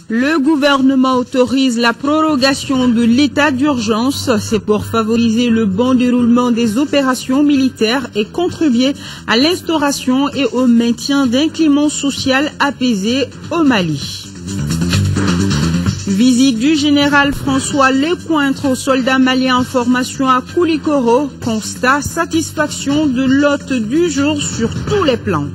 Le gouvernement autorise la prorogation de l'état d'urgence. C'est pour favoriser le bon déroulement des opérations militaires et contribuer à l'instauration et au maintien d'un climat social apaisé au Mali. Visite du général François Lecointre aux soldats maliens en formation à Koulikoro. Constat, satisfaction de l'hôte du jour sur tous les plans.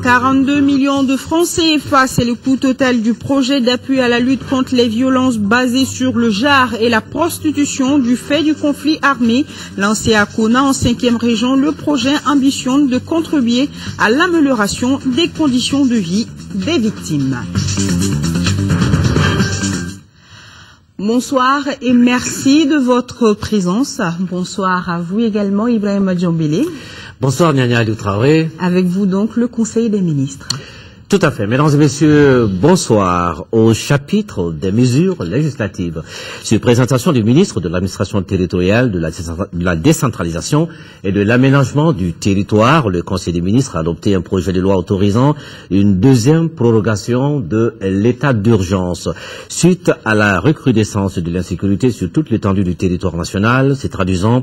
42 millions de francs CFA, c'est le coût total du projet d'appui à la lutte contre les violences basées sur le genre et la prostitution du fait du conflit armé. Lancé à Kona en 5e région, le projet ambitionne de contribuer à l'amélioration des conditions de vie des victimes. Bonsoir et merci de votre présence. Bonsoir à vous également, Ibrahima Djambélé. Bonsoir, Nyanya Aliou Traoré. Avec vous donc le Conseil des ministres. Tout à fait. Mesdames et messieurs, bonsoir. Au chapitre des mesures législatives, sur présentation du ministre de l'administration territoriale, de la décentralisation et de l'aménagement du territoire, le Conseil des ministres a adopté un projet de loi autorisant une deuxième prorogation de l'état d'urgence. Suite à la recrudescence de l'insécurité sur toute l'étendue du territoire national, se traduisant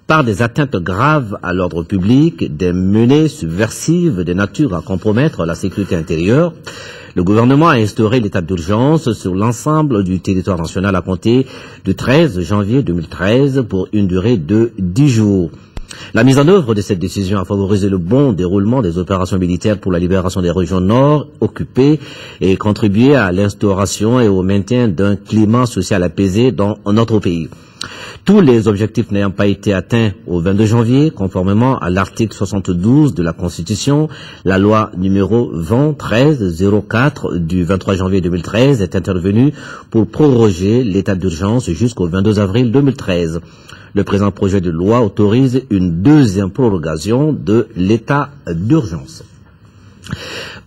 par des atteintes graves à l'ordre public, des menées subversives de nature à compromettre la sécurité intérieure, le gouvernement a instauré l'état d'urgence sur l'ensemble du territoire national à compter du 13 janvier 2013 pour une durée de 10 jours. La mise en œuvre de cette décision a favorisé le bon déroulement des opérations militaires pour la libération des régions nord occupées et contribué à l'instauration et au maintien d'un climat social apaisé dans notre pays. Tous les objectifs n'ayant pas été atteints au 22 janvier, conformément à l'article 72 de la Constitution, la loi numéro 2013-04 du 23 janvier 2013 est intervenue pour proroger l'état d'urgence jusqu'au 22 avril 2013. Le présent projet de loi autorise une deuxième prorogation de l'état d'urgence.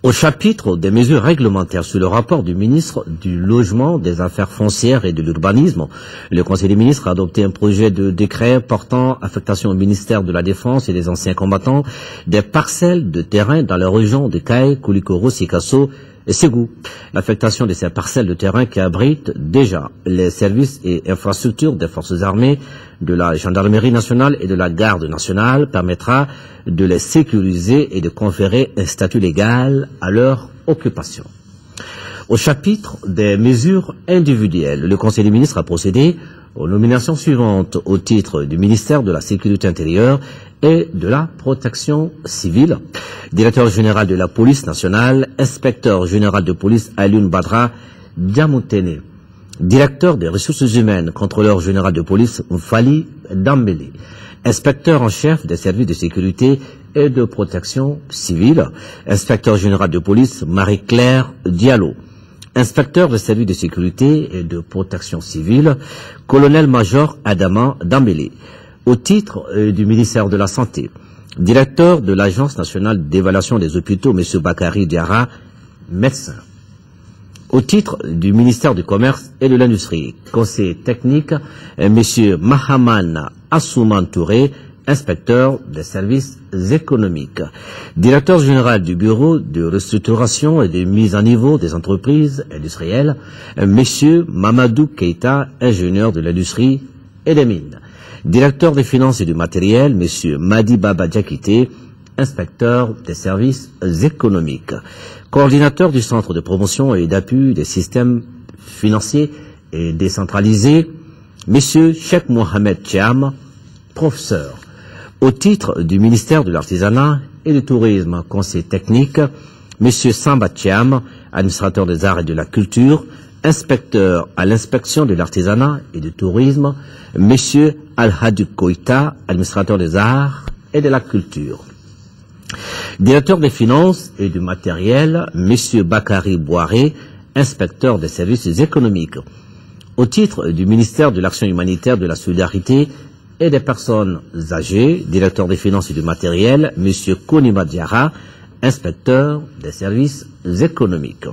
Au chapitre des mesures réglementaires sur le rapport du ministre du Logement, des Affaires foncières et de l'Urbanisme, le Conseil des ministres a adopté un projet de décret portant affectation au ministère de la Défense et des anciens combattants des parcelles de terrain dans la région de Kayes, Koulikoro, Sikasso et Ségou. L'affectation de ces parcelles de terrain qui abritent déjà les services et infrastructures des forces armées, de la gendarmerie nationale et de la garde nationale permettra de les sécuriser et de conférer un statut légal à leur occupation. Au chapitre des mesures individuelles, le Conseil des ministres a procédé aux nominations suivantes au titre du ministère de la Sécurité intérieure et de la Protection civile. Directeur général de la police nationale, inspecteur général de police Alioune Badra Diamoutene. Directeur des ressources humaines, contrôleur général de police Mfali Dambélé. Inspecteur en chef des services de sécurité et de protection civile. Inspecteur général de police Marie-Claire Diallo. Inspecteur des services de sécurité et de protection civile, colonel-major Adama Dambélé. Au titre du ministère de la Santé, directeur de l'Agence nationale d'évaluation des hôpitaux, M. Bakary Diarra, médecin. Au titre du ministère du Commerce et de l'Industrie, conseiller technique, M. Mahaman Assouman Touré, inspecteur des services économiques. Directeur général du Bureau de restructuration et de mise à niveau des entreprises industrielles, M. Mamadou Keita, ingénieur de l'industrie et des mines. Directeur des finances et du matériel, M. Madi Baba Diakité, inspecteur des services économiques. Coordinateur du Centre de promotion et d'appui des systèmes financiers et décentralisés, M. Cheikh Mohamed Thiam, professeur. Au titre du ministère de l'Artisanat et du Tourisme, conseiller technique, M. Samba Thiam, administrateur des arts et de la culture, inspecteur à l'inspection de l'artisanat et du tourisme, M. Al-Hadou Koïta, administrateur des arts et de la culture. Directeur des finances et du matériel, M. Bakary Boiré, inspecteur des services économiques. Au titre du ministère de l'Action humanitaire, de la solidarité et des personnes âgées, directeur des finances et du matériel, M. Konima Diarra, inspecteur des services économiques.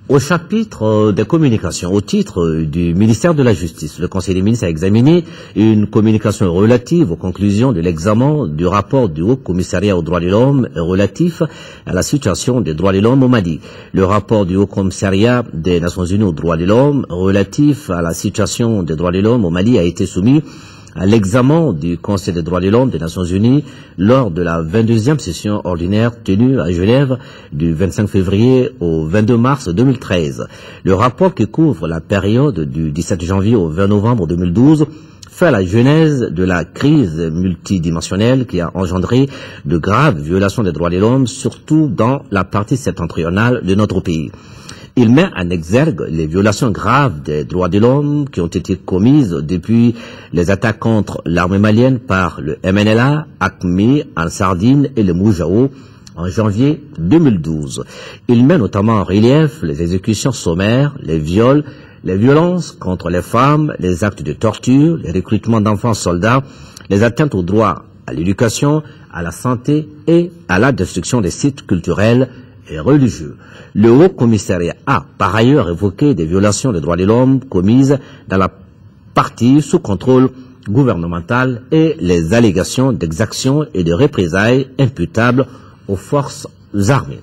Au chapitre des communications, au titre du ministère de la Justice, le Conseil des ministres a examiné une communication relative aux conclusions de l'examen du rapport du Haut Commissariat aux droits de l'homme relatif à la situation des droits de l'homme au Mali. Le rapport du Haut Commissariat des Nations Unies aux droits de l'homme relatif à la situation des droits de l'homme au Mali a été soumis à l'examen du Conseil des droits de l'homme des Nations Unies lors de la 22e session ordinaire tenue à Genève du 25 février au 22 mars 2013. Le rapport qui couvre la période du 17 janvier au 20 novembre 2012 fait la genèse de la crise multidimensionnelle qui a engendré de graves violations des droits de l'homme, surtout dans la partie septentrionale de notre pays. Il met en exergue les violations graves des droits de l'homme qui ont été commises depuis les attaques contre l'armée malienne par le MNLA, AQMI, Ansardine et le Moujao en janvier 2012. Il met notamment en relief les exécutions sommaires, les viols, les violences contre les femmes, les actes de torture, les recrutements d'enfants soldats, les atteintes aux droits à l'éducation, à la santé et à la destruction des sites culturels et religieux. Le Haut Commissariat a par ailleurs évoqué des violations des droits de l'homme commises dans la partie sous contrôle gouvernemental et les allégations d'exactions et de représailles imputables aux forces armées.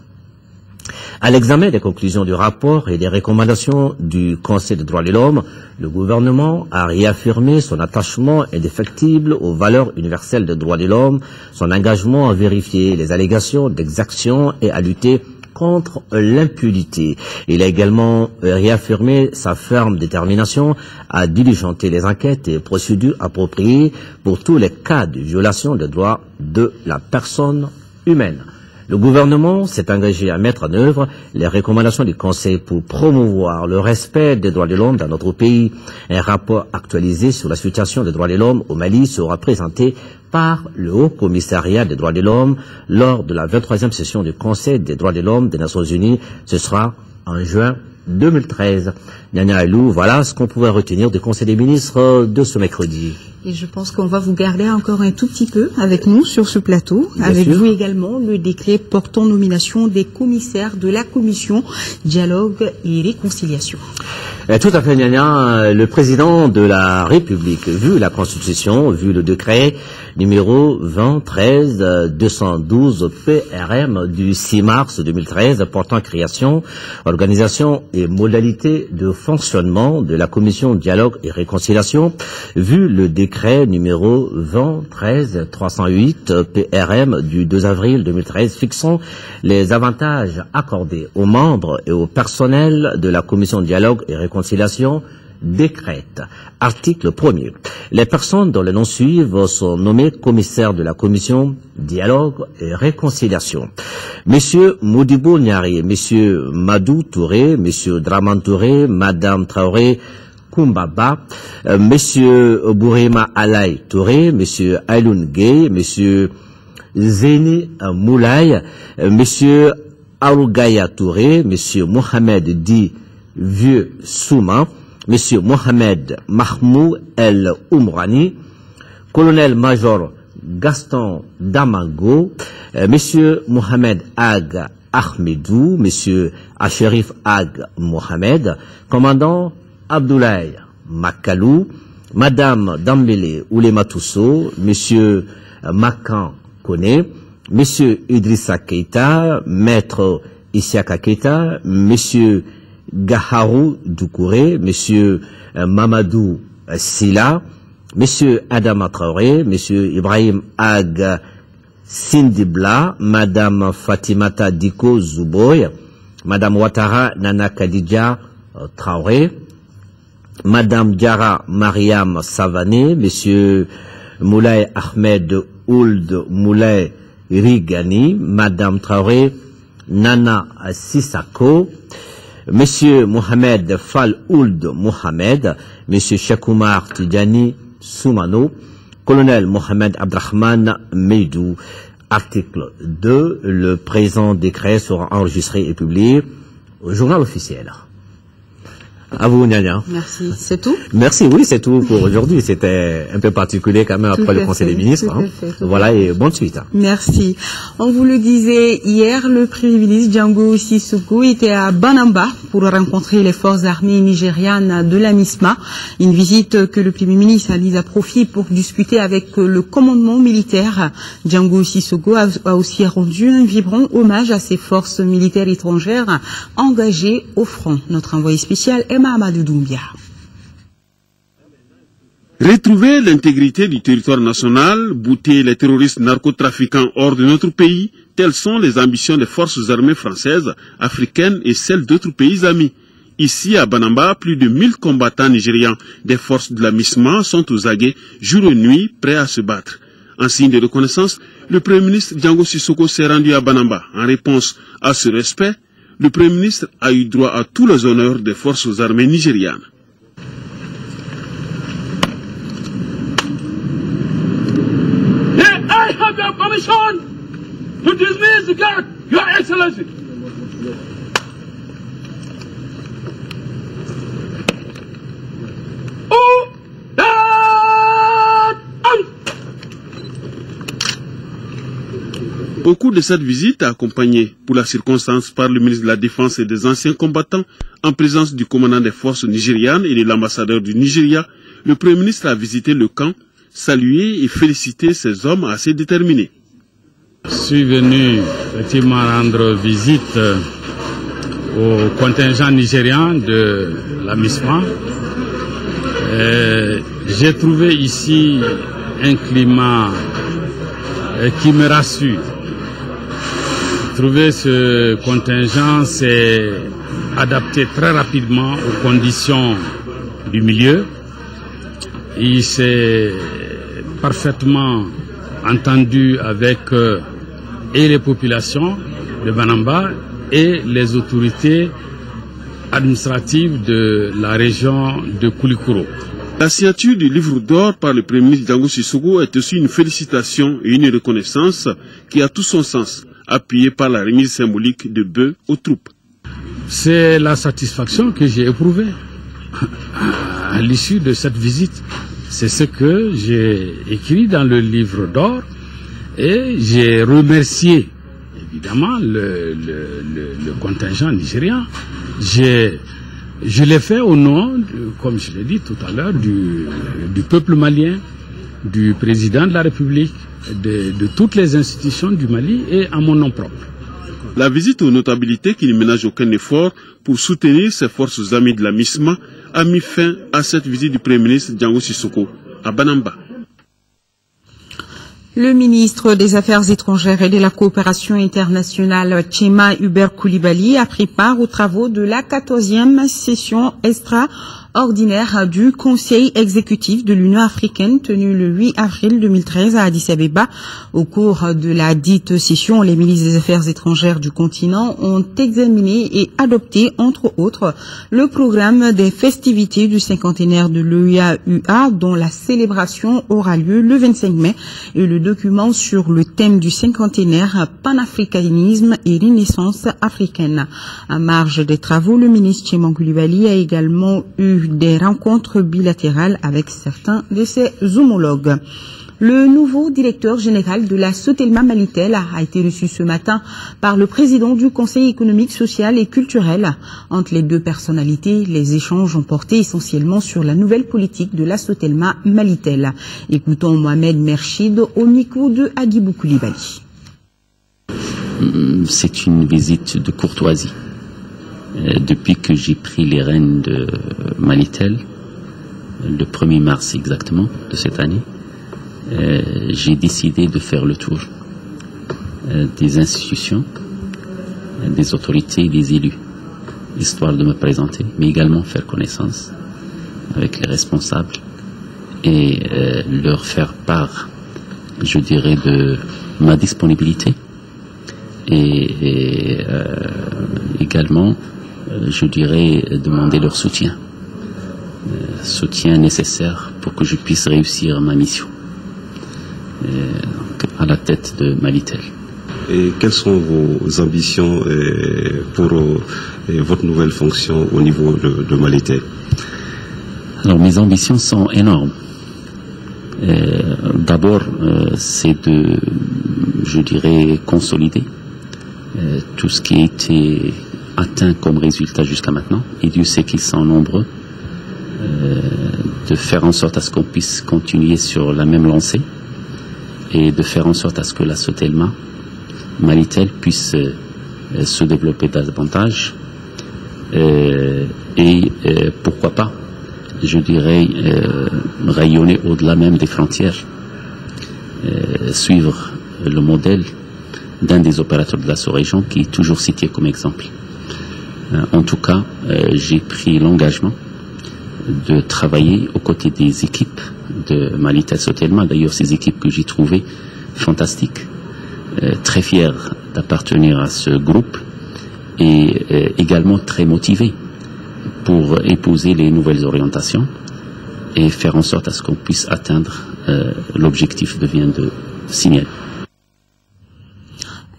À l'examen des conclusions du rapport et des recommandations du Conseil des droits de l'homme, le gouvernement a réaffirmé son attachement indéfectible aux valeurs universelles des droits de l'homme, son engagement à vérifier les allégations d'exactions et à lutter contre l'impunité. Il a également réaffirmé sa ferme détermination à diligenter les enquêtes et procédures appropriées pour tous les cas de violation des droits de la personne humaine. Le gouvernement s'est engagé à mettre en œuvre les recommandations du Conseil pour promouvoir le respect des droits de l'homme dans notre pays. Un rapport actualisé sur la situation des droits de l'homme au Mali sera présenté par le Haut Commissariat des droits de l'homme lors de la 23e session du Conseil des droits de l'homme des Nations Unies. Ce sera en juin 2013. Nyanya Alou, voilà ce qu'on pouvait retenir du Conseil des ministres de ce mercredi. Et je pense qu'on va vous garder encore un tout petit peu avec nous sur ce plateau. Bien avec sûr. vous également, le décret portant nomination des commissaires de la Commission Dialogue et Réconciliation. Tout à fait, Nyanya. Le président de la République, vu la Constitution, vu le décret numéro 2013-212 PRM du 6 mars 2013 portant création, organisation et modalités de fonctionnement de la Commission Dialogue et Réconciliation, vu le décret numéro 2013-308 PRM du 2 avril 2013 fixant les avantages accordés aux membres et au personnel de la Commission Dialogue et Réconciliation, décrète. Article 1er. Les personnes dont les noms suivent sont nommées commissaires de la Commission Dialogue et Réconciliation. Monsieur Modibo Niari, Monsieur Madou Touré, Monsieur Draman Touré, Madame Traoré Kumbaba, Monsieur Bourema Alay Touré, Monsieur Ailoun Gay, Monsieur Zeni Moulay, Monsieur Aougaya Touré, Monsieur Mohamed Di Vieux Souma, Monsieur Mohamed Mahmoud El Oumrani, Colonel-Major Gaston Damango, Monsieur Mohamed Ag Ahmedou, Monsieur Acherif Ag Mohamed, Commandant Abdoulaye Makalou, Madame Dambele Oulematousso, Monsieur Makan Kone, Monsieur Idrissa Keita, Maître Isiaka Keita, Monsieur Gaharou Doukouré, Monsieur Mamadou Silla, Monsieur Adama Traoré, Monsieur Ibrahim Ag Sindibla, Madame Fatimata Diko Zouboy, Madame Ouattara Nana Kadidja Traoré, Madame Diara Mariam Savané, Monsieur Moulay Ahmed Ould Moulay Rigani, Madame Traoré Nana Sissako, Monsieur Mohamed Fall Ould Mohamed, Monsieur Chekoumar Tidjani Soumano, Colonel Mohamed Abdrahman Meidou. Article 2. Le présent décret sera enregistré et publié au journal officiel. À vous, Nyanya. Merci. C'est tout? Merci, oui, c'est tout pour aujourd'hui. C'était un peu particulier quand même après le Conseil des ministres. Voilà, et bonne suite. Merci. On vous le disait hier, le Premier ministre Django Sissoko était à Banamba pour rencontrer les forces armées nigérianes de la MISMA. Une visite que le Premier ministre a mise à profit pour discuter avec le commandement militaire. Django Sissoko a aussi rendu un vibrant hommage à ses forces militaires étrangères engagées au front. Notre envoyé spécial est Mahamadou Doumbia. Retrouver l'intégrité du territoire national, bouter les terroristes narcotrafiquants hors de notre pays, telles sont les ambitions des forces armées françaises, africaines et celles d'autres pays amis. Ici, à Banamba, plus de 1000 combattants nigérians des forces de la MISMA sont aux aguets, jour et nuit, prêts à se battre. En signe de reconnaissance, le Premier ministre Django Sissoko s'est rendu à Banamba. En réponse à ce respect, le Premier ministre a eu droit à tous les honneurs des forces armées nigérianes. I have your permission to dismiss the guard, Your Excellency. Au cours de cette visite, accompagnée pour la circonstance par le ministre de la Défense et des anciens combattants, en présence du commandant des forces nigérianes et de l'ambassadeur du Nigeria, le Premier ministre a visité le camp, salué et félicité ces hommes assez déterminés. Je suis venu effectivement rendre visite au contingent nigérian de la MISMA. J'ai trouvé ici un climat qui me rassure. Trouver ce contingent s'est adapté très rapidement aux conditions du milieu. Il s'est parfaitement entendu avec et les populations de Banamba et les autorités administratives de la région de Koulikoro. La signature du livre d'or par le Premier ministre Django Sissoko est aussi une félicitation et une reconnaissance qui a tout son sens, appuyée par la remise symbolique de bœufs aux troupes. C'est la satisfaction que j'ai éprouvée à l'issue de cette visite. C'est ce que j'ai écrit dans le livre d'or et j'ai remercié évidemment le contingent nigérian. Je l'ai fait au nom, comme je l'ai dit tout à l'heure, du peuple malien, du président de la République, de toutes les institutions du Mali et à mon nom propre. La visite aux notabilités qui ne ménagent aucun effort pour soutenir ces forces amies de la MISMA a mis fin à cette visite du Premier ministre Django Sissoko à Banamba. Le ministre des Affaires étrangères et de la coopération internationale, Tchema Hubert Koulibaly, a pris part aux travaux de la 14e session extraordinaire du Conseil exécutif de l'Union africaine tenue le 8 avril 2013 à Addis Abeba. Au cours de la dite session, les ministres des Affaires étrangères du continent ont examiné et adopté, entre autres, le programme des festivités du cinquantenaire de l'OUA, dont la célébration aura lieu le 25 mai, et le document sur le thème du cinquantenaire, panafricanisme et renaissance africaine. À marge des travaux, le ministre Tchema Koulibaly a également eu des rencontres bilatérales avec certains de ses homologues. Le nouveau directeur général de la Sotelma Malitel a été reçu ce matin par le président du Conseil économique, social et culturel. Entre les deux personnalités, les échanges ont porté essentiellement sur la nouvelle politique de la Sotelma Malitel. Écoutons Mohamed Merchid au micro de Agibou Koulibaly. C'est une visite de courtoisie. Depuis que j'ai pris les rênes de Malitel, le 1er mars exactement de cette année, j'ai décidé de faire le tour des institutions, des autorités et des élus, histoire de me présenter, mais également faire connaissance avec les responsables et leur faire part, je dirais, de ma disponibilité et également, je dirais, demander leur soutien nécessaire pour que je puisse réussir ma mission à la tête de Malitel. Et quelles sont vos ambitions pour votre nouvelle fonction au niveau de Malitel? Alors mes ambitions sont énormes. D'abord, c'est de, je dirais, consolider tout ce qui a été atteint comme résultat jusqu'à maintenant, et Dieu sait qu'ils sont nombreux, de faire en sorte à ce qu'on puisse continuer sur la même lancée, et de faire en sorte à ce que la Sotelma, Malitel, puisse se développer davantage, et pourquoi pas, je dirais, rayonner au-delà même des frontières, suivre le modèle d'un des opérateurs de la sous-région qui est toujours cité comme exemple. En tout cas, j'ai pris l'engagement de travailler aux côtés des équipes de Malitel Sotelma, d'ailleurs ces équipes que j'ai trouvées fantastiques, très fiers d'appartenir à ce groupe et également très motivés pour épouser les nouvelles orientations et faire en sorte à ce qu'on puisse atteindre l'objectif que vient de signaler.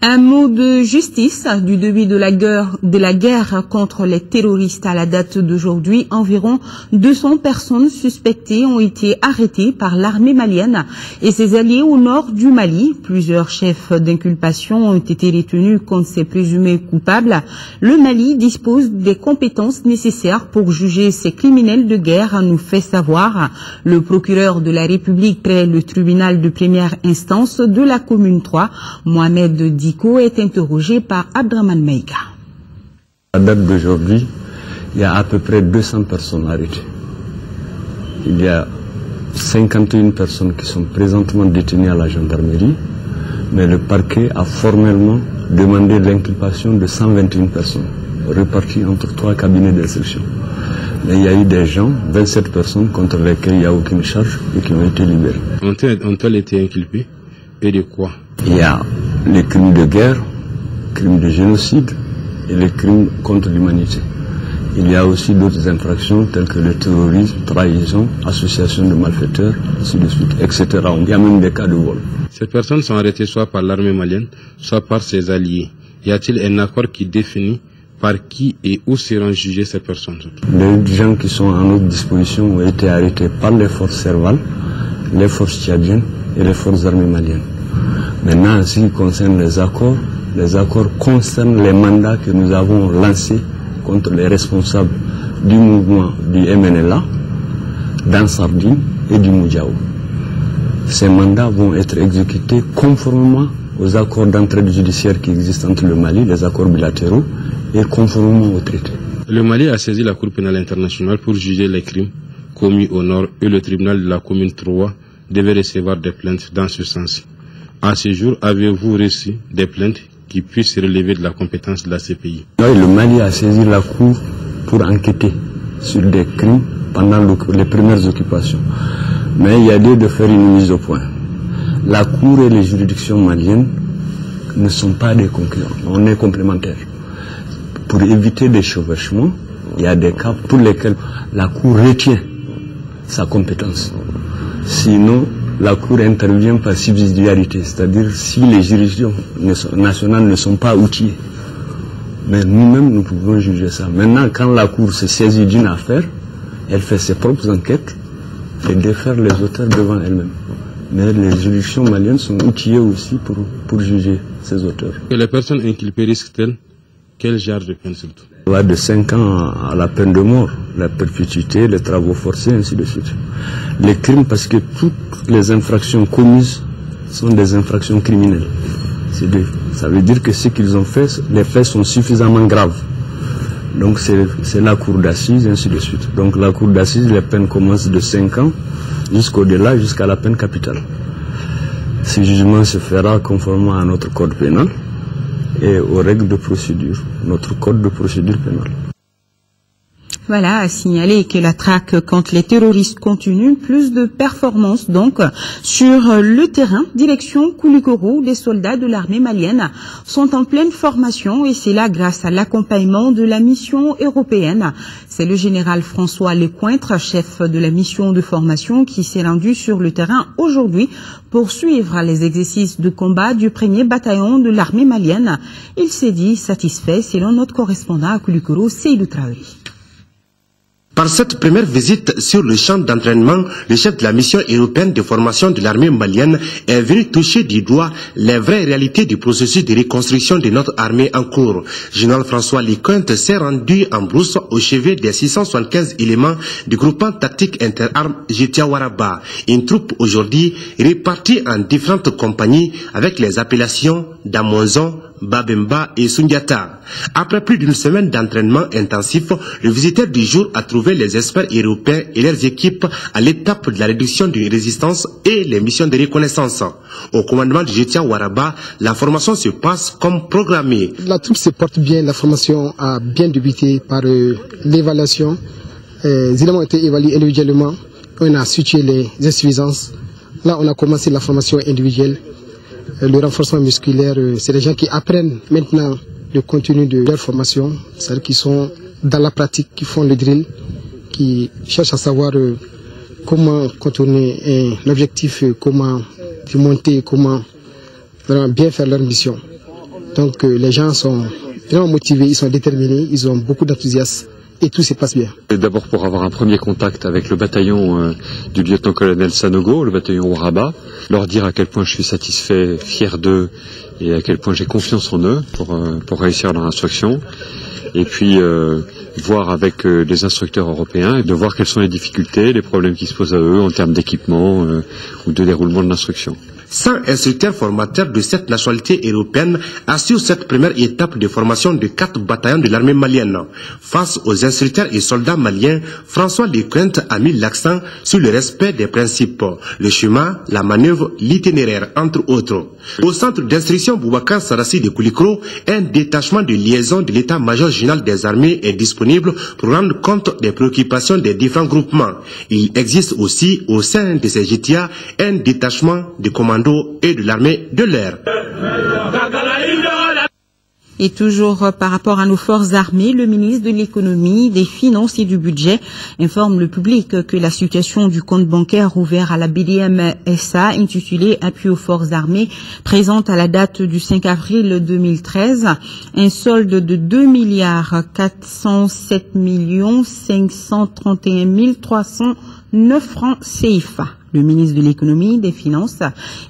Un mot de justice du début de la guerre contre les terroristes à la date d'aujourd'hui. Environ 200 personnes suspectées ont été arrêtées par l'armée malienne et ses alliés au nord du Mali. Plusieurs chefs d'inculpation ont été retenus contre ces présumés coupables. Le Mali dispose des compétences nécessaires pour juger ces criminels de guerre, nous fait savoir le procureur de la République près le tribunal de première instance de la commune 3, Mohamed Diko, est interrogé par Abdraman Meïka. À la date d'aujourd'hui, il y a à peu près 200 personnes arrêtées. Il y a 51 personnes qui sont présentement détenues à la gendarmerie, mais le parquet a formellement demandé l'inculpation de 121 personnes, réparties entre 3 cabinets d'instruction. Mais il y a eu des gens, 27 personnes, contre lesquelles il n'y a aucune charge et qui ont été libérés. Ont-elles été inculpées et de quoi? Il y a les crimes de guerre, crimes de génocide et les crimes contre l'humanité. Il y a aussi d'autres infractions telles que le terrorisme, trahison, association de malfaiteurs, ainsi de suite, etc. Il y a même des cas de vol. Ces personnes sont arrêtées soit par l'armée malienne, soit par ses alliés. Y a-t-il un accord qui définit par qui et où seront jugées ces personnes? Les gens qui sont à notre disposition ont été arrêtés par les forces servales, les forces tchadiennes et les forces armées maliennes. Maintenant, en ce qui concerne les accords concernent les mandats que nous avons lancés contre les responsables du mouvement du MNLA, d'Ansardine et du Moudjaou. Ces mandats vont être exécutés conformément aux accords d'entraide judiciaire qui existent entre le Mali, les accords bilatéraux, et conformément aux traités. Le Mali a saisi la Cour pénale internationale pour juger les crimes commis au nord et le tribunal de la commune 3 devait recevoir des plaintes dans ce sens. À ce jour, avez-vous reçu des plaintes qui puissent relever de la compétence de la CPI? Oui, le Mali a saisi la Cour pour enquêter sur des crimes pendant les premières occupations. Mais il y a lieu de faire une mise au point. La Cour et les juridictions maliennes ne sont pas des concurrents, on est complémentaires. Pour éviter des chevauchements, il y a des cas pour lesquels la Cour retient sa compétence. Sinon, la Cour intervient par subsidiarité, c'est-à-dire si les juridictions nationales ne sont pas outillées. Mais nous-mêmes, nous pouvons juger ça. Maintenant, quand la Cour se saisit d'une affaire, elle fait ses propres enquêtes et défère les auteurs devant elle-même. Mais les juridictions maliennes sont outillées aussi pour juger ces auteurs. Et les personnes inculpées risquent-elles quel genre de peine surtout? Va de 5 ans à la peine de mort, la perpétuité, les travaux forcés, ainsi de suite. Les crimes, parce que toutes les infractions commises sont des infractions criminelles. Ça veut dire que ce qu'ils ont fait, les faits sont suffisamment graves. Donc c'est la cour d'assises, ainsi de suite. Donc la cour d'assises, les peines commencent de 5 ans jusqu'au-delà, jusqu'à la peine capitale. Ce jugement se fera conformément à notre code pénal et aux règles de procédure, notre code de procédure pénale. Voilà, à signaler que la traque contre les terroristes continue. Plus de performances donc sur le terrain. Direction Koulikoro, des soldats de l'armée malienne sont en pleine formation et c'est là grâce à l'accompagnement de la mission européenne. C'est le général François Lecointre, chef de la mission de formation, qui s'est rendu sur le terrain aujourd'hui pour suivre les exercices de combat du 1er bataillon de l'armée malienne. Il s'est dit satisfait selon notre correspondant à Koulikoro, Seydou Traoré. Par cette première visite sur le champ d'entraînement, le chef de la mission européenne de formation de l'armée malienne est venu toucher du doigt les vraies réalités du processus de reconstruction de notre armée en cours. Général François Lecointre s'est rendu en brousse au chevet des 675 éléments du groupement tactique interarmes Jetia Waraba, une troupe aujourd'hui répartie en différentes compagnies avec les appellations d'Amonzon, Babemba et Sundiata. Après plus d'une semaine d'entraînement intensif, le visiteur du jour a trouvé les experts européens et leurs équipes à l'étape de la réduction de résistance et les missions de reconnaissance. Au commandement du Jetia Waraba, la formation se passe comme programmé. La troupe se porte bien, la formation a bien débuté par l'évaluation. Les éléments ont été évalués individuellement, on a situé les insuffisances. Là, on a commencé la formation individuelle. Le renforcement musculaire, c'est des gens qui apprennent maintenant le contenu de leur formation, c'est-à-dire qui sont dans la pratique, qui font le drill, qui cherchent à savoir comment contourner l'objectif, comment monter, comment vraiment bien faire leur mission. Donc les gens sont vraiment motivés, ils sont déterminés, ils ont beaucoup d'enthousiasme. Et tout se passe bien. D'abord pour avoir un premier contact avec le bataillon du lieutenant-colonel Sanogo, le bataillon Waraba, leur dire à quel point je suis satisfait, fier d'eux et à quel point j'ai confiance en eux pour réussir leur instruction. Et puis voir avec les instructeurs européens et de voir quelles sont les difficultés, les problèmes qui se posent à eux en termes d'équipement ou de déroulement de l'instruction. 100 instructeurs formateurs de cette nationalité européenne assurent cette première étape de formation de 4 bataillons de l'armée malienne. Face aux instructeurs et soldats maliens, François Lecointre a mis l'accent sur le respect des principes, le chemin, la manœuvre, l'itinéraire, entre autres. Au centre d'instruction Boubacar Sarassi de Koulikoro, un détachement de liaison de l'état-major général des armées est disponible pour rendre compte des préoccupations des différents groupements. Il existe aussi au sein de ces JTA un détachement de commandos et de l'armée de l'air. Et toujours par rapport à nos forces armées, le ministre de l'économie, des finances et du budget informe le public que la situation du compte bancaire ouvert à la BDM SA, intitulé Appui aux forces armées, présente à la date du 5 avril 2013 un solde de 2,407 531 309 francs CFA. Le ministre de l'économie, des finances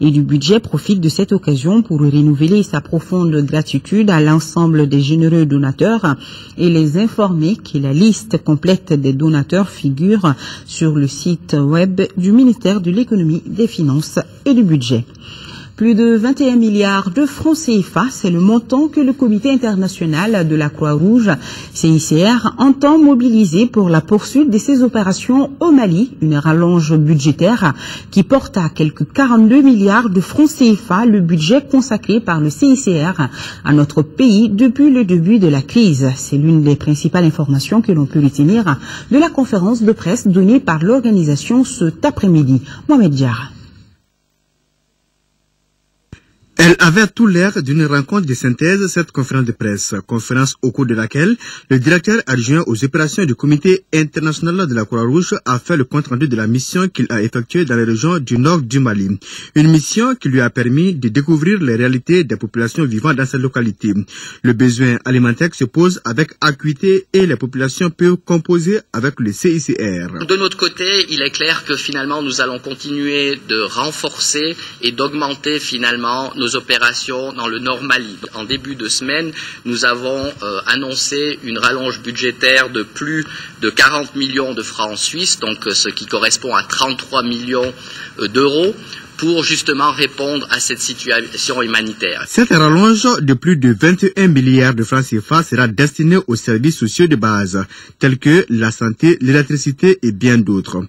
et du budget profite de cette occasion pour renouveler sa profonde gratitude à l'ensemble des généreux donateurs et les informer que la liste complète des donateurs figure sur le site web du ministère de l'économie, des finances et du budget. Plus de 21 milliards de francs CFA, c'est le montant que le Comité international de la Croix-Rouge, CICR, entend mobiliser pour la poursuite de ses opérations au Mali, une rallonge budgétaire qui porte à quelques 42 milliards de francs CFA le budget consacré par le CICR à notre pays depuis le début de la crise. C'est l'une des principales informations que l'on peut retenir de la conférence de presse donnée par l'organisation cet après-midi. Mohamed Diarra. Elle avait tout l'air d'une rencontre de synthèse, cette conférence de presse. Conférence au cours de laquelle le directeur adjoint aux opérations du Comité international de la Croix-Rouge a fait le compte-rendu de la mission qu'il a effectuée dans les régions du nord du Mali. Une mission qui lui a permis de découvrir les réalités des populations vivant dans cette localité. Le besoin alimentaire se pose avec acuité et les populations peuvent composer avec le CICR. De notre côté, il est clair que finalement nous allons continuer de renforcer et d'augmenter finalement nos opérations dans le Nord Mali. En début de semaine, nous avons annoncé une rallonge budgétaire de plus de 40 millions de francs suisses, donc ce qui correspond à 33 millions d'euros, pour justement répondre à cette situation humanitaire. Cette rallonge de plus de 21 milliards de francs CFA sera destinée aux services sociaux de base, tels que la santé, l'électricité et bien d'autres.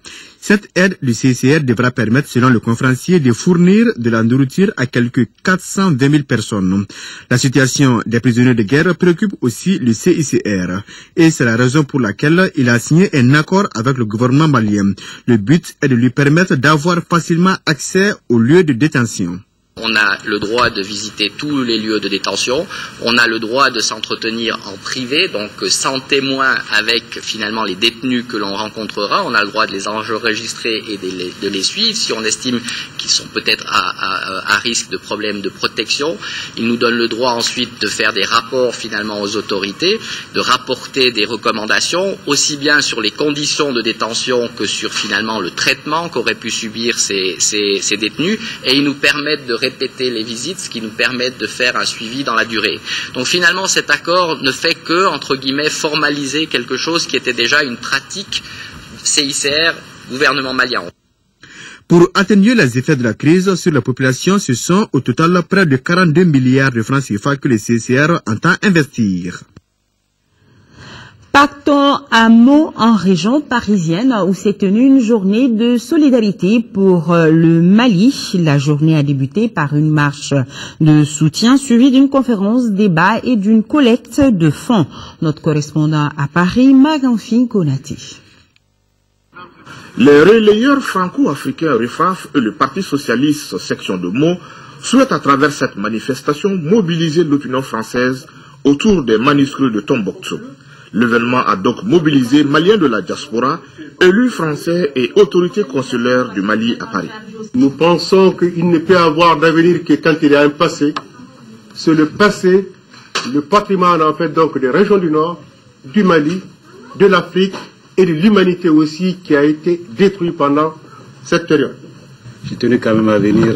Cette aide du CICR devra permettre, selon le conférencier, de fournir de la nourriture à quelques 420 000 personnes. La situation des prisonniers de guerre préoccupe aussi le CICR et c'est la raison pour laquelle il a signé un accord avec le gouvernement malien. Le but est de lui permettre d'avoir facilement accès aux lieux de détention. On a le droit de visiter tous les lieux de détention, on a le droit de s'entretenir en privé, donc sans témoin avec finalement les détenus que l'on rencontrera, on a le droit de les enregistrer et de les suivre si on estime qu'ils sont peut-être à risque de problèmes de protection. Il nous donne le droit ensuite de faire des rapports finalement aux autorités, de rapporter des recommandations, aussi bien sur les conditions de détention que sur finalement le traitement qu'auraient pu subir ces détenus, et ils nous permettent de répéter les visites, ce qui nous permet de faire un suivi dans la durée. Donc finalement, cet accord ne fait que, entre guillemets, formaliser quelque chose qui était déjà une pratique CICR, gouvernement malien. Pour atténuer les effets de la crise sur la population, ce sont au total près de 42 milliards de francs CFA que le CICR entend investir. Partons un mot en région parisienne où s'est tenue une journée de solidarité pour le Mali. La journée a débuté par une marche de soutien suivie d'une conférence débat et d'une collecte de fonds. Notre correspondant à Paris, Maganfine Konati. Les relayeurs franco-africains REFAF et le Parti socialiste section de Meaux souhaitent à travers cette manifestation mobiliser l'opinion française autour des manuscrits de Tombouctou. L'événement a donc mobilisé Maliens de la diaspora, élus français et autorités consulaires du Mali à Paris. Nous pensons qu'il ne peut y avoir d'avenir que quand il y a un passé. C'est le passé, le patrimoine en fait donc des régions du Nord, du Mali, de l'Afrique et de l'humanité aussi qui a été détruit pendant cette période. J'ai tenu quand même à venir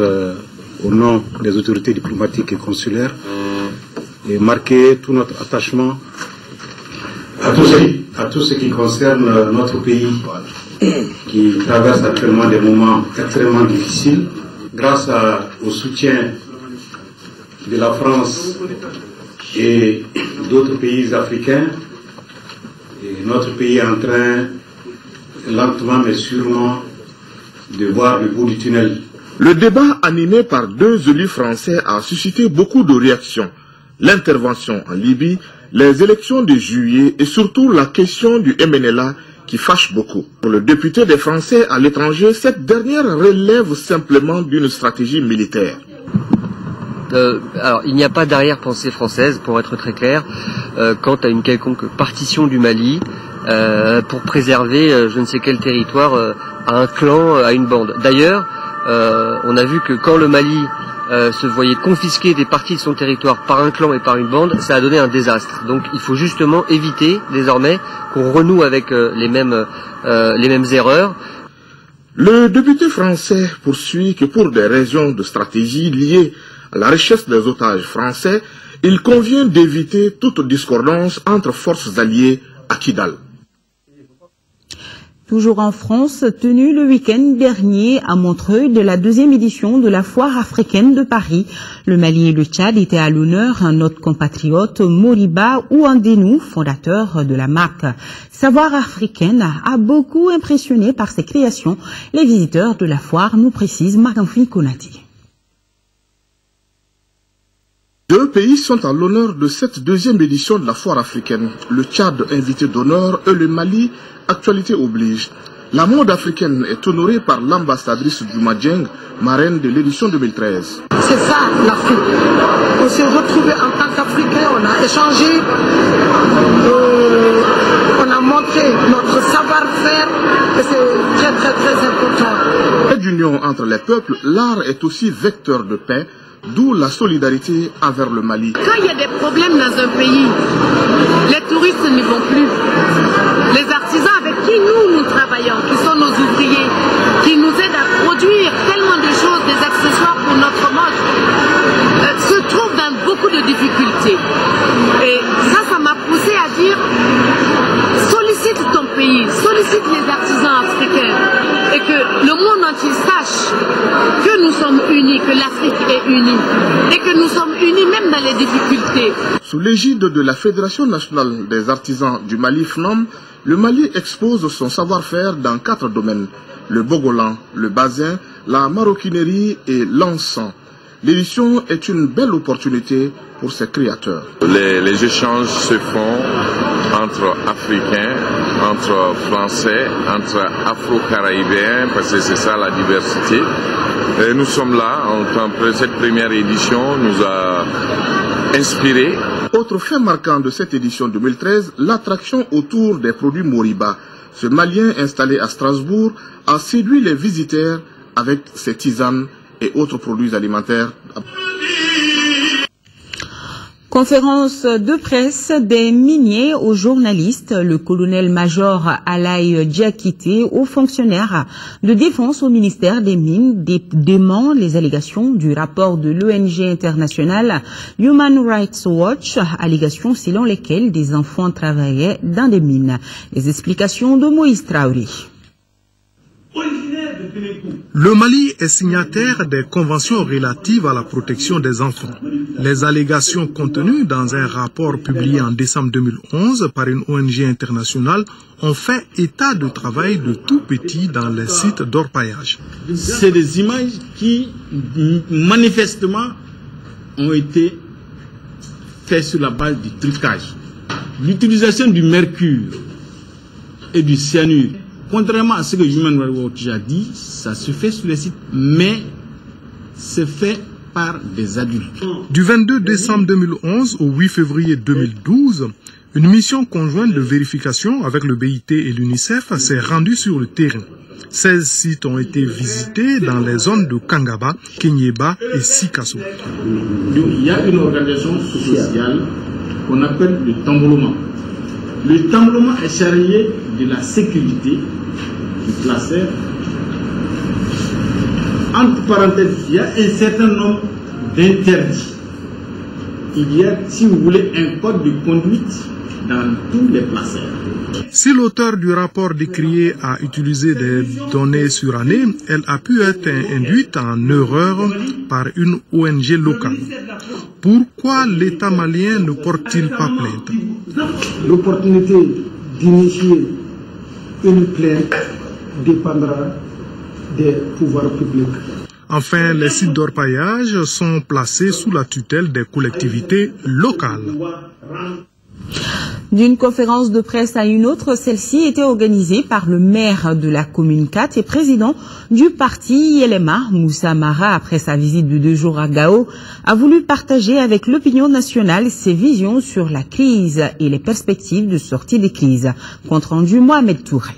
au nom des autorités diplomatiques et consulaires et marquer tout notre attachement à tout ce qui concerne notre pays qui traverse actuellement des moments extrêmement difficiles. Grâce au soutien de la France et d'autres pays africains, et notre pays est en train, lentement mais sûrement, de voir le bout du tunnel. Le débat animé par deux élus français a suscité beaucoup de réactions. L'intervention en Libye, les élections de juillet et surtout la question du MNLA qui fâche beaucoup. Pour le député des Français à l'étranger, cette dernière relève simplement d'une stratégie militaire. Alors, il n'y a pas d'arrière-pensée française, pour être très clair, quant à une quelconque partition du Mali pour préserver je ne sais quel territoire à un clan, à une bande. D'ailleurs, on a vu que quand le Mali se voyait confisquer des parties de son territoire par un clan et par une bande, ça a donné un désastre. Donc il faut justement éviter désormais qu'on renoue avec les mêmes erreurs. Le député français poursuit que pour des raisons de stratégie liées à la richesse des otages français, il convient d'éviter toute discordance entre forces alliées à Kidal. Toujours en France, tenue le week-end dernier à Montreuil de la deuxième édition de la Foire africaine de Paris. Le Mali et le Tchad étaient à l'honneur, notre compatriote Moriba Ouandénou, fondateur de la marque Savoir africaine, a beaucoup impressionné par ses créations. Les visiteurs de la foire nous précisent Marie-Anfine Konati. Deux pays sont à l'honneur de cette deuxième édition de la Foire africaine. Le Tchad, invité d'honneur, et le Mali, actualité oblige. La mode africaine est honorée par l'ambassadrice Djouma Dieng, marraine de l'édition 2013. C'est ça l'Afrique. On s'est retrouvés en tant qu'Africains, on a échangé, on a montré notre savoir-faire et c'est très très très important. Et d'union entre les peuples, l'art est aussi vecteur de paix, d'où la solidarité envers le Mali. Quand il y a des problèmes dans un pays, les touristes n'y vont plus. Les artisans avec qui nous travaillons, qui sont nos ouvriers, qui nous aident à produire tellement de choses, des accessoires pour notre mode, se trouvent dans beaucoup de difficultés. Et ça m'a poussé à dire, sollicite ton pays, sollicite les artisans africains, et que le monde entier sache que nous sommes unis, que l'Afrique est unie, et que nous sommes unis même dans les difficultés. Sous l'égide de la Fédération nationale des artisans du Mali, FNAM, le Mali expose son savoir-faire dans 4 domaines. le bogolan, le basin, la maroquinerie et l'encens. L'édition est une belle opportunité pour ses créateurs. Les échanges se font entre Africains, entre Français, entre Afro-Caraïbéens, parce que c'est ça la diversité. Et nous sommes là, cette première édition nous a inspirés. Autre fait marquant de cette édition 2013, l'attraction autour des produits Moriba. Ce Malien installé à Strasbourg a séduit les visiteurs avec ses tisanes et autres produits alimentaires. Conférence de presse des miniers aux journalistes, le colonel-major Alaï Diakité, aux fonctionnaires de défense au ministère des Mines, dément les allégations du rapport de l'ONG internationale Human Rights Watch, allégations selon lesquelles des enfants travaillaient dans des mines. Les explications de Moïse Traoré. Le Mali est signataire des conventions relatives à la protection des enfants. Les allégations contenues dans un rapport publié en décembre 2011 par une ONG internationale ont fait état de travail de tout petits dans les sites d'orpaillage. C'est des images qui, manifestement, ont été faites sur la base du trucage. L'utilisation du mercure et du cyanure, contrairement à ce que Human Rights Watch a dit, ça se fait sur les sites, mais c'est fait par des adultes. Du 22 décembre 2011 au 8 février 2012, une mission conjointe de vérification avec le BIT et l'UNICEF s'est rendue sur le terrain. 16 sites ont été visités dans les zones de Kangaba, Kenyeba et Sikasso. Il y a une organisation sociale qu'on appelle le Tamboloma. Le Tamboloma est chargé de la sécurité du placeur. Entre parenthèses, il y a un certain nombre d'interdits. Il y a, si vous voulez, un code de conduite dans tous les placeurs. Si l'auteur du rapport décrié a utilisé des données surannées, elle a pu être induite en erreur par une ONG locale. Pourquoi l'État malien ne porte-t-il pas plainte? L'opportunité d'initier une plainte dépendra des pouvoirs publics. Enfin, les sites d'orpaillage sont placés sous la tutelle des collectivités locales. D'une conférence de presse à une autre, celle-ci était organisée par le maire de la commune 4 et président du parti LMA, Moussa Mara, après sa visite de 2 jours à Gao, a voulu partager avec l'opinion nationale ses visions sur la crise et les perspectives de sortie des crises. Compte rendu Mohamed Touré.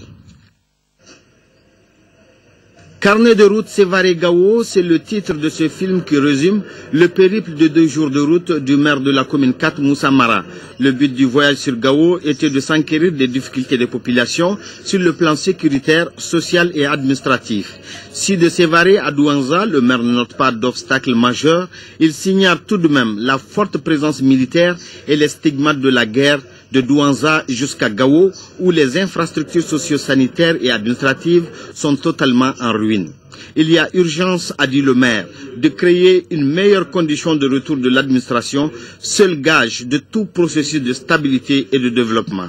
Carnet de route Sévaré Gao, c'est le titre de ce film qui résume le périple de 2 jours de route du maire de la commune 4, Moussa Mara. Le but du voyage sur Gao était de s'enquérir des difficultés des populations sur le plan sécuritaire, social et administratif. Si de Sévaré à Douanza, le maire ne note pas d'obstacles majeurs, il signale tout de même la forte présence militaire et les stigmates de la guerre de Douanza jusqu'à Gao, où les infrastructures socio-sanitaires et administratives sont totalement en ruine. Il y a urgence, a dit le maire, de créer une meilleure condition de retour de l'administration, seul gage de tout processus de stabilité et de développement.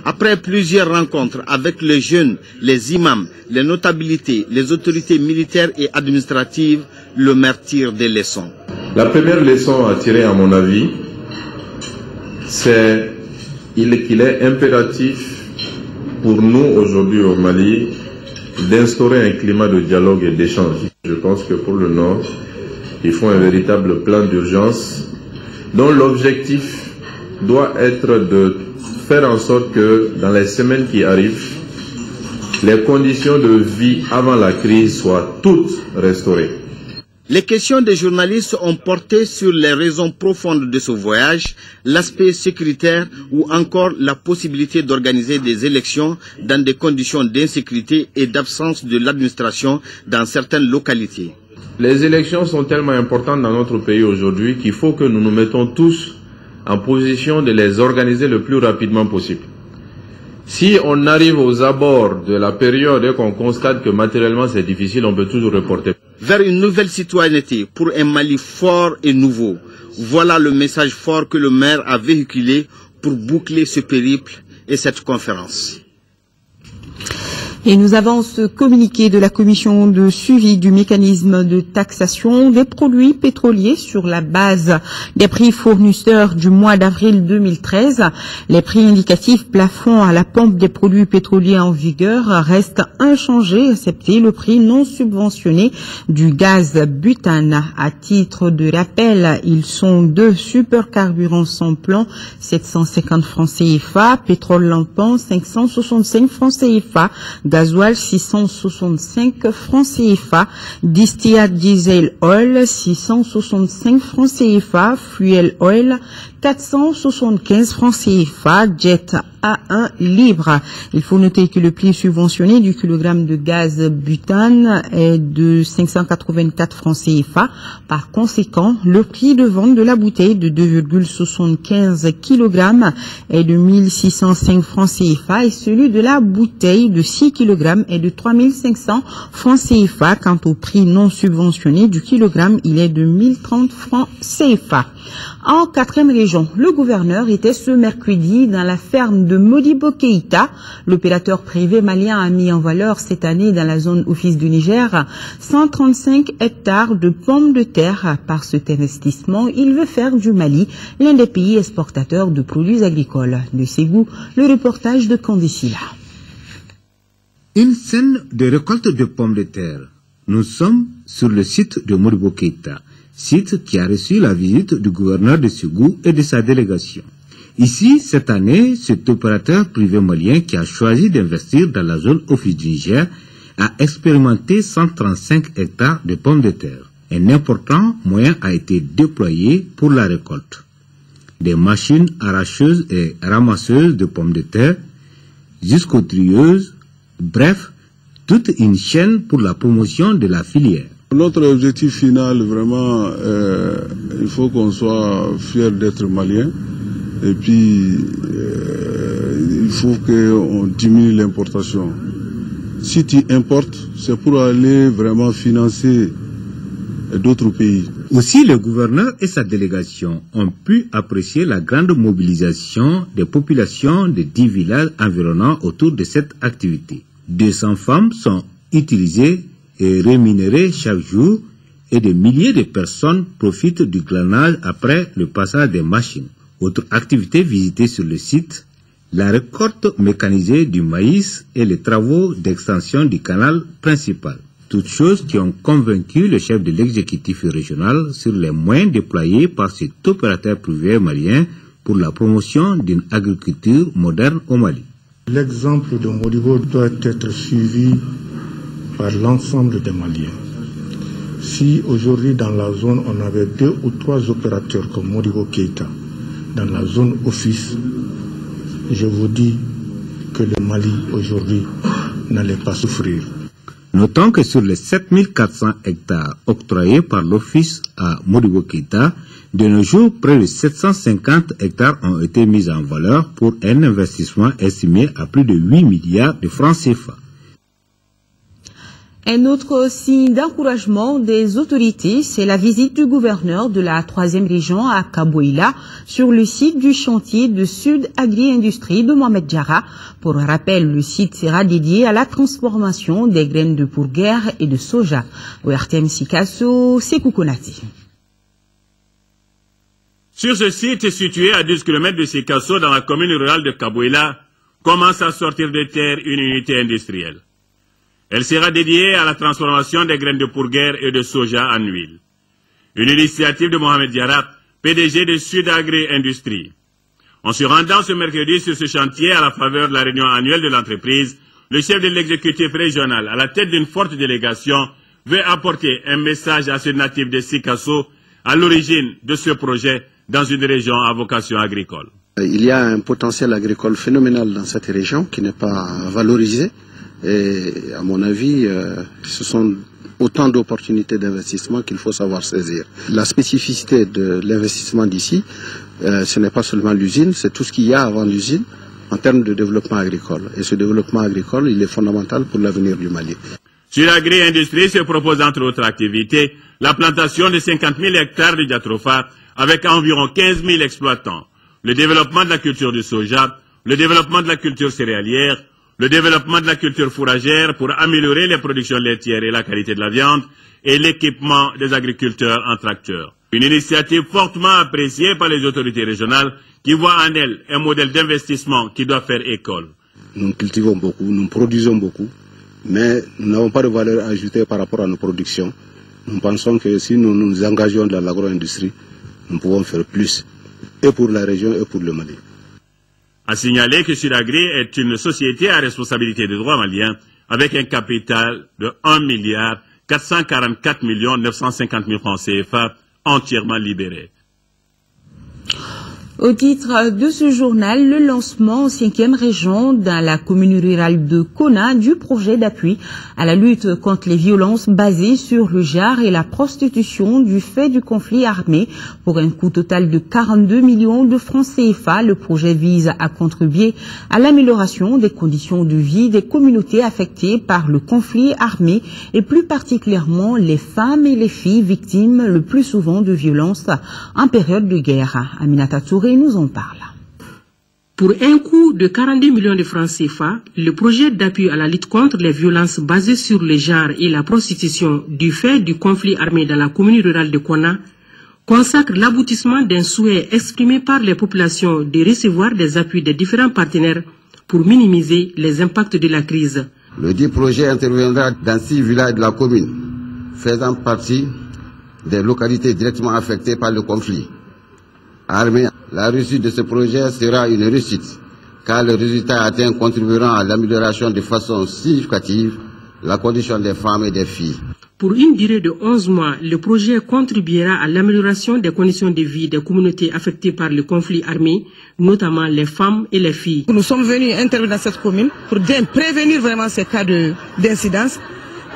Après plusieurs rencontres avec les jeunes, les imams, les notabilités, les autorités militaires et administratives, le maire tire des leçons. La première leçon à tirer, à mon avis, c'est qu'il est impératif pour nous aujourd'hui au Mali d'instaurer un climat de dialogue et d'échange. Je pense que pour le Nord, il faut un véritable plan d'urgence dont l'objectif doit être de faire en sorte que dans les semaines qui arrivent, les conditions de vie avant la crise soient toutes restaurées. Les questions des journalistes ont porté sur les raisons profondes de ce voyage, l'aspect sécuritaire ou encore la possibilité d'organiser des élections dans des conditions d'insécurité et d'absence de l'administration dans certaines localités. Les élections sont tellement importantes dans notre pays aujourd'hui qu'il faut que nous nous mettons tous en position de les organiser le plus rapidement possible. Si on arrive aux abords de la période et qu'on constate que matériellement c'est difficile, on peut toujours reporter. Vers une nouvelle citoyenneté pour un Mali fort et nouveau. Voilà le message fort que le maire a véhiculé pour boucler ce périple et cette conférence. Et nous avons ce communiqué de la commission de suivi du mécanisme de taxation des produits pétroliers sur la base des prix fournisseurs du mois d'avril 2013. Les prix indicatifs plafond à la pompe des produits pétroliers en vigueur restent inchangés, excepté le prix non subventionné du gaz butane. À titre de rappel, ils sont deux supercarburants sans plomb, 750 francs CFA, pétrole lampant, 565 francs CFA, gasoil 665 francs CFA, distillate diesel oil 665 francs CFA, fuel oil 475 francs CFA, jet A1 libre. Il faut noter que le prix subventionné du kilogramme de gaz butane est de 584 francs CFA. Par conséquent, le prix de vente de la bouteille de 2,75 kg est de 1605 francs CFA et celui de la bouteille de 6 kg est de 3500 francs CFA. Quant au prix non subventionné du kilogramme, il est de 1030 francs CFA. En 4e région, le gouverneur était ce mercredi dans la ferme de Modibo Keïta. L'opérateur privé malien a mis en valeur cette année dans la zone office du Niger 135 hectares de pommes de terre. Par cet investissement, il veut faire du Mali l'un des pays exportateurs de produits agricoles. De Ségou, le reportage de Kandisila. Une scène de récolte de pommes de terre. Nous sommes sur le site de Modibo Keïta, site qui a reçu la visite du gouverneur de Ségou et de sa délégation. Ici, cette année, cet opérateur privé malien qui a choisi d'investir dans la zone office du Niger a expérimenté 135 hectares de pommes de terre. Un important moyen a été déployé pour la récolte. Des machines arracheuses et ramasseuses de pommes de terre jusqu'aux trieuses, bref, toute une chaîne pour la promotion de la filière. Notre objectif final, vraiment, il faut qu'on soit fier d'être malien. Et puis, il faut qu'on diminue l'importation. Si tu importes, c'est pour aller vraiment financer d'autres pays. Aussi, le gouverneur et sa délégation ont pu apprécier la grande mobilisation des populations des 10 villages environnants autour de cette activité. 200 femmes sont utilisées et rémunérées chaque jour et des milliers de personnes profitent du glanage après le passage des machines. Autre activité visitée sur le site, la récolte mécanisée du maïs et les travaux d'extension du canal principal. Toutes choses qui ont convaincu le chef de l'exécutif régional sur les moyens déployés par cet opérateur privé malien pour la promotion d'une agriculture moderne au Mali. L'exemple de Modibo doit être suivi par l'ensemble des Maliens. Si aujourd'hui dans la zone on avait 2 ou 3 opérateurs comme Modibo Keïta dans la zone office, je vous dis que le Mali aujourd'hui n'allait pas souffrir. Notons que sur les 7400 hectares octroyés par l'office à Modibo Keïta, de nos jours, près de 750 hectares ont été mis en valeur pour un investissement estimé à plus de 8 milliards de francs CFA. Un autre signe d'encouragement des autorités, c'est la visite du gouverneur de la 3e région à Kaboïla sur le site du chantier de Sud Agri-Industrie de Mohamed Diarra. Pour rappel, le site sera dédié à la transformation des graines de pourguère et de soja. Au RTM Sikasso, Sekou Konati. Sur ce site situé à 12 km de Sikasso dans la commune rurale de Kaboïla, commence à sortir de terre une unité industrielle. Elle sera dédiée à la transformation des graines de pourguère et de soja en huile. Une initiative de Mohamed Diarra, PDG de Sud Agri-Industrie. En se rendant ce mercredi sur ce chantier à la faveur de la réunion annuelle de l'entreprise, le chef de l'exécutif régional, à la tête d'une forte délégation, veut apporter un message à ce natif de Sikasso à l'origine de ce projet dans une région à vocation agricole. Il y a un potentiel agricole phénoménal dans cette région qui n'est pas valorisé. Et à mon avis, ce sont autant d'opportunités d'investissement qu'il faut savoir saisir. La spécificité de l'investissement d'ici, ce n'est pas seulement l'usine, c'est tout ce qu'il y a avant l'usine en termes de développement agricole. Et ce développement agricole, il est fondamental pour l'avenir du Mali. Sur l'agri-industrie se propose entre autres activités la plantation de 50 000 hectares de jatropha avec environ 15 000 exploitants, le développement de la culture du soja, le développement de la culture céréalière, le développement de la culture fourragère pour améliorer les productions laitières et la qualité de la viande, et l'équipement des agriculteurs en tracteurs. Une initiative fortement appréciée par les autorités régionales qui voient en elle un modèle d'investissement qui doit faire école. Nous cultivons beaucoup, nous produisons beaucoup, mais nous n'avons pas de valeur ajoutée par rapport à nos productions. Nous pensons que si nous nous engageons dans l'agro-industrie, nous pouvons faire plus, et pour la région et pour le Mali. À signaler que Sudagri est une société à responsabilité des droits maliens avec un capital de 1,444 950 000 francs CFA entièrement libérés. Au titre de ce journal, le lancement en 5e région dans la commune rurale de Kona du projet d'appui à la lutte contre les violences basées sur le genre et la prostitution du fait du conflit armé pour un coût total de 42 millions de francs CFA. Le projet vise à contribuer à l'amélioration des conditions de vie des communautés affectées par le conflit armé et plus particulièrement les femmes et les filles victimes le plus souvent de violences en période de guerre. Aminata Touré nous en parle. Pour un coût de 42 millions de francs CFA, le projet d'appui à la lutte contre les violences basées sur le genre et la prostitution du fait du conflit armé dans la commune rurale de Kona consacre l'aboutissement d'un souhait exprimé par les populations de recevoir des appuis des différents partenaires pour minimiser les impacts de la crise. Le dit projet interviendra dans 6 villages de la commune, faisant partie des localités directement affectées par le conflit armé. La réussite de ce projet sera une réussite, car le résultat atteint contribueront à l'amélioration de façon significative la condition des femmes et des filles. Pour une durée de 11 mois, le projet contribuera à l'amélioration des conditions de vie des communautés affectées par le conflit armé, notamment les femmes et les filles. Nous sommes venus intervenir dans cette commune pour prévenir vraiment ces cas d'incidence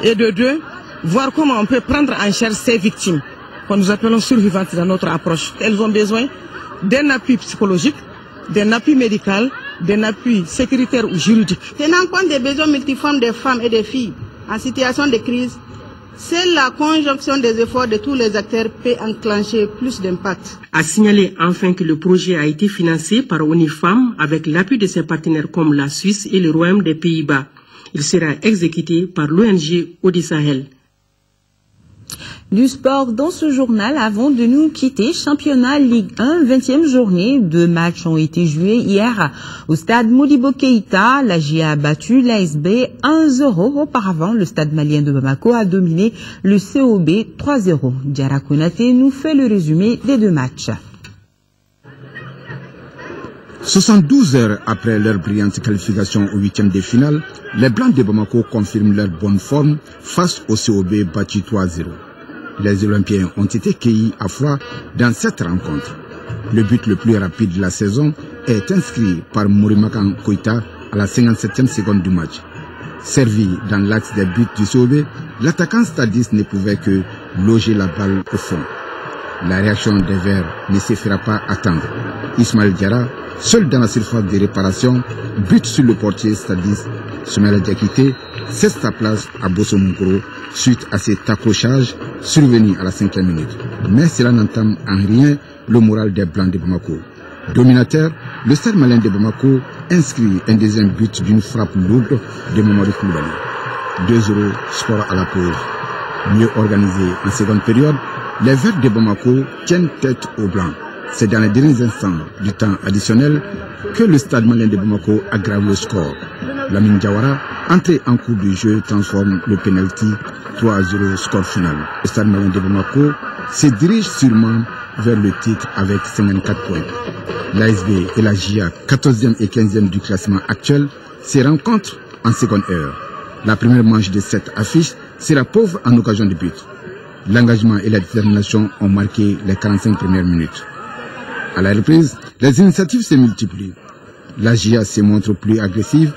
et de deux, voir comment on peut prendre en charge ces victimes, que nous appelons survivantes dans notre approche. Elles ont besoin d'un appui psychologique, d'un appui médical, d'un appui sécuritaire ou juridique. Tenant compte des besoins multiformes des femmes et des filles en situation de crise, seule la conjonction des efforts de tous les acteurs peut enclencher plus d'impact. À signaler enfin que le projet a été financé par ONIFAM avec l'appui de ses partenaires comme la Suisse et le Royaume des Pays-Bas. Il sera exécuté par l'ONG Audi Sahel. Du sport dans ce journal avant de nous quitter. Championnat Ligue 1, 20e journée. 2 matchs ont été joués hier au stade Modibo Keïta. La GIA a battu l'ASB 1-0. Auparavant, le stade malien de Bamako a dominé le COB 3-0. Diara Konaté nous fait le résumé des 2 matchs. 72 heures après leur brillante qualification au 8e de finale, les Blancs de Bamako confirment leur bonne forme face au COB battu 3-0. Les Olympiens ont été cueillis à froid dans cette rencontre. Le but le plus rapide de la saison est inscrit par Morimakan Koïta à la 57e seconde du match. Servi dans l'axe des buts du COB, l'attaquant stadiste ne pouvait que loger la balle au fond. La réaction des Verts ne se fera pas attendre. Ismaël Diarra, seul dans la surface de réparation, bute sur le portier stadiste. Soumaïla Diakité cesse sa place à Bosso-Moukoro suite à cet accrochage survenu à la 5e minute. Mais cela n'entame en rien le moral des Blancs de Bamako. Dominateur, le stade malien de Bamako inscrit un deuxième but d'une frappe lourde de Mamadou Koulibaly. 2-0, score à la pause. Mieux organisé en seconde période, les Verts de Bamako tiennent tête aux Blancs. C'est dans les derniers instants du temps additionnel que le stade malien de Bamako aggrave le score. Lamine Diawara, entré en cours du jeu, transforme le penalty 3-0 score final. Le stade malien de Bamako se dirige sûrement vers le titre avec 54 points. L'ASB et la GIA, 14e et 15e du classement actuel, se rencontrent en seconde heure. La première manche de cette affiche sera pauvre en occasion de but. L'engagement et la détermination ont marqué les 45 premières minutes. À la reprise, les initiatives se multiplient. La GIA se montre plus agressive,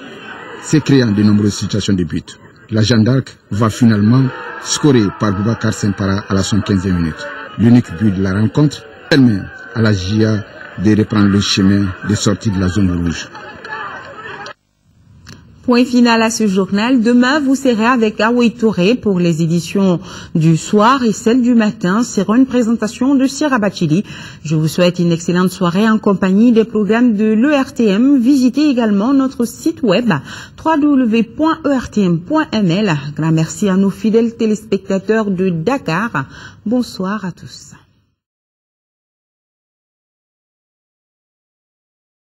se créant de nombreuses situations de but. La Jeanne d'Arc va finalement scorer par Boubacar Sempara à la 75e minute. L'unique but de la rencontre permet à la GIA de reprendre le chemin de sortie de la zone rouge. Point final à ce journal. Demain, vous serez avec Aoué Touré pour les éditions du soir et celles du matin seront une présentation de Sierra Bachili. Je vous souhaite une excellente soirée en compagnie des programmes de l'ERTM. Visitez également notre site web www.ertm.ml. Grand merci à nos fidèles téléspectateurs de Dakar. Bonsoir à tous.